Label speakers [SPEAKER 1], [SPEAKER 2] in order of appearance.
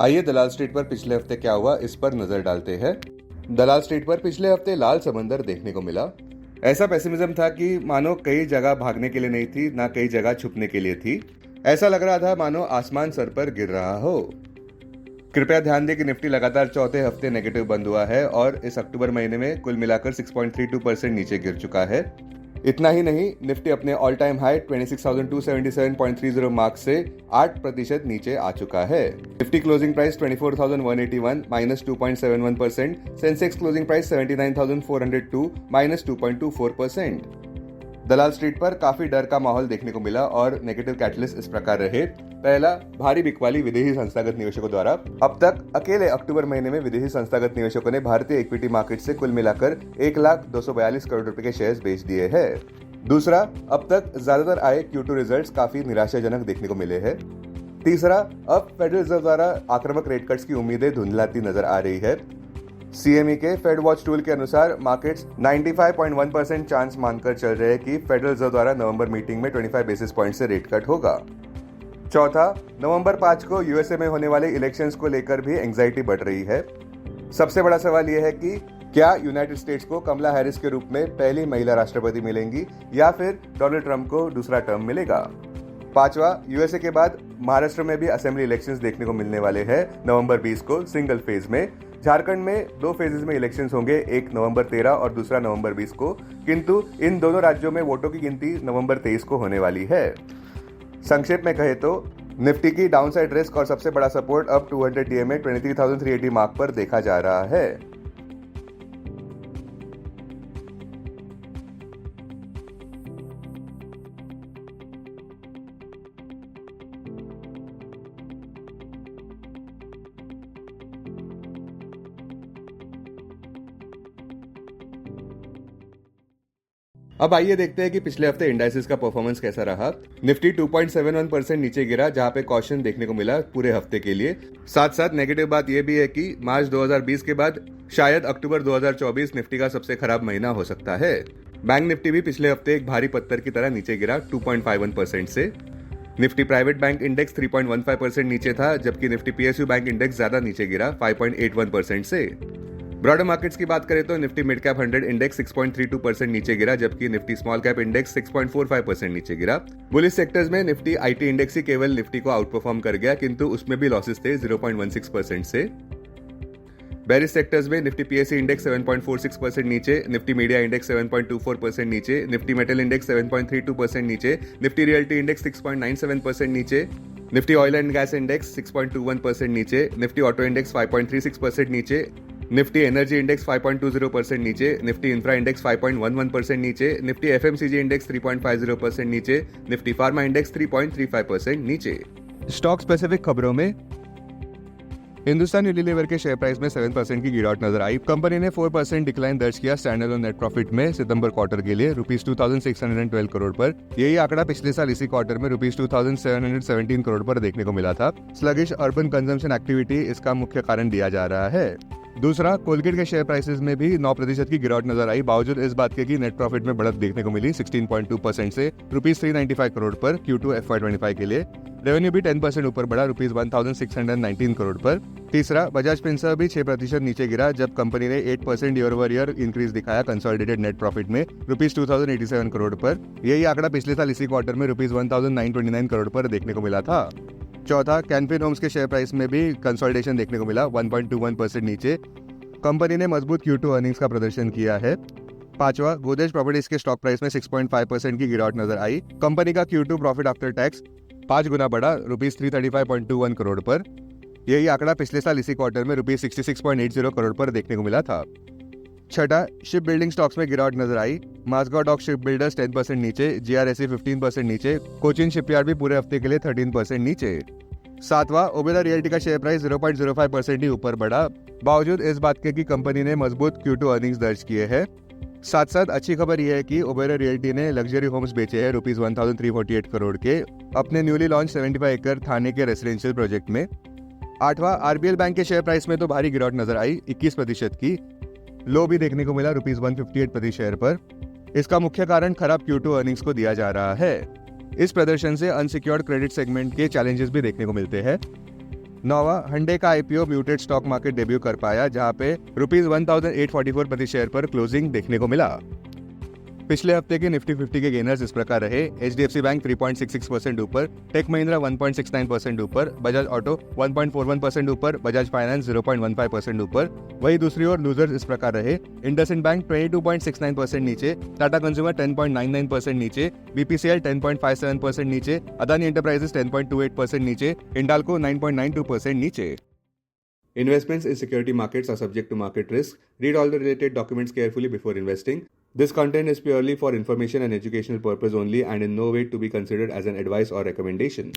[SPEAKER 1] आइए दलाल स्ट्रीट पर पिछले हफ्ते क्या हुआ इस पर नजर डालते हैं। दलाल स्ट्रीट पर पिछले हफ्ते लाल समंदर देखने को मिला। ऐसा पेसिमिज्म था कि मानो कई जगह भागने के लिए नहीं थी, ना कई जगह छुपने के लिए थी। ऐसा लग रहा था मानो आसमान सर पर गिर रहा हो। कृपया ध्यान दें कि निफ्टी लगातार चौथे हफ्ते नेगेटिव बंद हुआ है और इस अक्टूबर महीने में कुल मिलाकर 6.32% नीचे गिर चुका है। इतना ही नहीं, निफ्टी अपने ऑल टाइम हाई 26,277.30 मार्क से 8% नीचे आ चुका है। Nifty closing price 24,181 -2.71%, Sensex closing price 79,402 -2.24%। दलाल स्ट्रीट पर काफी डर का माहौल देखने को मिला और नेगेटिव कैटलिस्ट इस प्रकार रहे। पहला, भारी बिकवाली विदेशी संस्थागत निवेशकों द्वारा। अब तक अकेले अक्टूबर महीने में विदेशी संस्थागत निवेशकों ने भारतीय इक्विटी मार्केट से कुल मिलाकर 1,242 करोड़ रुपए के शेयर्स बेच दिए हैं। दूसरा, अब तक ज्यादातर आए Q2 रिजल्ट्स काफी निराशाजनक देखने को मिले हैं। तीसरा, अब फेडरल रिजर्व द्वारा आक्रामक रेट कट्स की उम्मीदें धुंधलाती नजर आ रही है। CME के फेड वॉच टूल के अनुसार मार्केट्स 95.1% चांस मानकर चल रहे हैं कि फेडरल रिजर्व द्वारा नवंबर मीटिंग में 25 बेसिस पॉइंट से रेट कट होगा। चौथा, नवंबर 5 को यूएसए में होने वाले इलेक्शंस को लेकर भी एंजाइटी बढ़ रही है। सबसे बड़ा सवाल यह है कि क्या यूनाइटेड स्टेट्स को कमला हैरिस के रूप में पहली महिला राष्ट्रपति मिलेंगी या फिर डोनाल्ड ट्रंप को दूसरा टर्म मिलेगा। पांचवा, यूएसए के बाद महाराष्ट्र में भी असेंबली इलेक्शंस देखने को मिलने वाले हैं नवंबर 20 को सिंगल फेज में। झारखंड में 2 फेजेस में इलेक्शंस होंगे, एक नवंबर 13 और दूसरा नवंबर 20 को, किंतु इन दोनों राज्यों में वोटों की गिनती नवंबर 23 को होने वाली है। संक्षेप में कहे तो निफ्टी की डाउनसाइड रिस्क और सबसे बड़ा सपोर्ट अब 200 DA में 23,380 मार्क पर देखा जा रहा है। अब आइए देखते हैं कि पिछले हफ्ते इंडाइसेस का परफॉर्मेंस कैसा रहा। निफ्टी 2.71% नीचे गिरा, जहां पे कॉशन देखने को मिला पूरे हफ्ते के लिए। साथ साथ नेगेटिव बात यह भी है कि मार्च 2020 के बाद शायद अक्टूबर 2024 निफ्टी का सबसे खराब महीना हो सकता है। बैंक निफ्टी भी पिछले हफ्ते एक भारी पत्थर की तरह नीचे गिरा 2.51% से। निफ्टी प्राइवेट बैंक इंडेक्स 3.15% नीचे था, जबकि निफ्टी PSU बैंक इंडेक्स ज्यादा नीचे गिरा 5.81% से। ब्रॉडर मार्केट्स की बात करें तो निफ्टी मिड कैप 100 इंडेक्स 6.32% नीचे गिरा, जबकि निफ्टी स्मॉल कैप इंडेक्स 6.45% नीचे गिरा। बुलिश सेक्टर्स में निफ्टी IT इंडेक्स ही केवल निफ्टी को आउट परफॉर्म कर गया, किंतु उसमें भी लॉसेस थे 0.16% से। बेरिश सेक्टर्स में निफ्टी PSE इंडेक्स 7.46% नीचे, निफ्टी मीडिया इंडेक्स 7.24% नीचे, निफ्टी मेटल इंडेक्स 7.32% नीचे, निफ्टी रियल्टी इंडेक्स 6.97% नीचे, Nifty oil and gas index 6.21% नीचे, निफ्टी ऑटो इंडेक्स 5.36% नीचे, निफ्टी एनर्जी इंडेक्स 5.20% नीचे, निफ्टी इंफ्रा इंडेक्स 5.11% नीचे, निफ्टी FMCG इंडेक्स 3.50% नीचे, निफ्टी फार्मा इंडेक्स 3.35% नीचे।
[SPEAKER 2] स्टॉक स्पेसिफिक खबरों में हिंदुस्तान यूनिलीवर के शेयर प्राइस में 7% की गिरावट नजर आई। कंपनी ने 4% डिक्लाइन दर्ज किया स्टैंडअलोन नेट प्रॉफिट में सितंबर क्वार्टर के लिए ₹2,612 करोड़ पर। यही आंकड़ा पिछले साल इसी क्वार्टर में ₹2,717 करोड़ पर देखने को मिला था। स्लगिश अर्बन कंजम्पशन एक्टिविटी इसका मुख्य कारण दिया जा रहा है। दूसरा, कोलगेट के शेयर प्राइसेस में भी 9% की गिरावट नजर आई, बावजूद इस बात के कि नेट प्रॉफिट में बढ़त देखने को मिली 16.2% से ₹395 करोड़ पर Q2 FY25 के लिए। रेवेन्यू भी 10% ऊपर बढ़ा ₹1,619 करोड़ पर। तीसरा, बजाज फिनसर्व भी 6% नीचे गिरा, जब कंपनी ने 8% ईयर ओवर ईयर इंक्रीज दिखाया कंसोलिडेटेड नेट प्रॉफिट में ₹2,087 करोड़ पर। यही आंकड़ा पिछले साल इसी क्वार्टर में ₹1,929 करोड़ पर देखने को मिला था। चौथा, कैनफिन होम्स के शेयर प्राइस में भी कंसोलिडेशन देखने को मिला 1.21% नीचे। कंपनी ने मजबूत Q2 अर्निंग्स का प्रदर्शन किया है। पांचवा, गोदरेज प्रॉपर्टीज के स्टॉक प्राइस में 6.5% की गिरावट नजर आई। कंपनी का Q2 प्रॉफिट आफ्टर टैक्स 5 गुना बढ़ा ₹335.21 करोड़ पर। यही आंकड़ा पिछले साल इसी क्वार्टर में ₹66.80 करोड़ पर देखने को मिला था। छठा, शिप बिल्डिंग स्टॉक्स में गिरावट नजर आई। माजगांव डॉक शिप बिल्डर्स 10% नीचे, GRSE 15% नीचे, कोचिन शिपयार्ड भी पूरे हफ्ते के लिए 13% नीचे। सातवां, ओबेरॉय रियल्टी का शेयर प्राइस 0.05% ही ऊपर बढ़ा, बावजूद इस बात के कि कंपनी ने मजबूत Q2 अर्निंग्स दर्ज किए हैं। साथ साथ अच्छी खबर यह है कि ओबेरॉय रियल्टी ने लग्जरी होम्स बेचे हैं ₹1,348 करोड़ के अपने न्यूली लॉन्च 75 एकड़ थाने के रेसिडेंशियल प्रोजेक्ट में। आठवां, RBL बैंक के शेयर प्राइस में तो भारी गिरावट नजर आई 21% की। लो भी देखने को मिला ₹158 प्रति शेयर पर। इसका मुख्य कारण खराब Q2 अर्निंग्स को दिया जा रहा है। इस प्रदर्शन से अनसिक्योर्ड क्रेडिट सेगमेंट के चैलेंजेस भी देखने को मिलते हैं। नौवा, हंडे का IPO muted stock market debut कर पाया, जहां पे ₹1844 प्रति शेयर पर क्लोजिंग देखने को मिला। पिछले हफ्ते के निफ्टी 50 के गेनर्स इस प्रकार रहे: एचडीएफसी बैंक 3.66% ऊपर, टेक महिंद्रा 1.69% ऊपर, बजाज ऑटो 1.41% ऊपर, बजाज फाइनेंस 0.15% ऊपर। वही दूसरी ओर लूजर्स इस प्रकार रहे: इंडसइंड बैंक 22.69% नीचे, टाटा कंज्यूमर 10.99% नीचे, बीपीसीएल 10.57% नीचे, अदानी एंटरप्राइजेस 10.28% नीचे, हिंडाल्को 9.92% नीचे।
[SPEAKER 1] Investments in security markets are subject to market risk. Read all the related documents carefully before investing. This content is purely for information and educational purpose only and in no way to be considered as an advice or recommendation.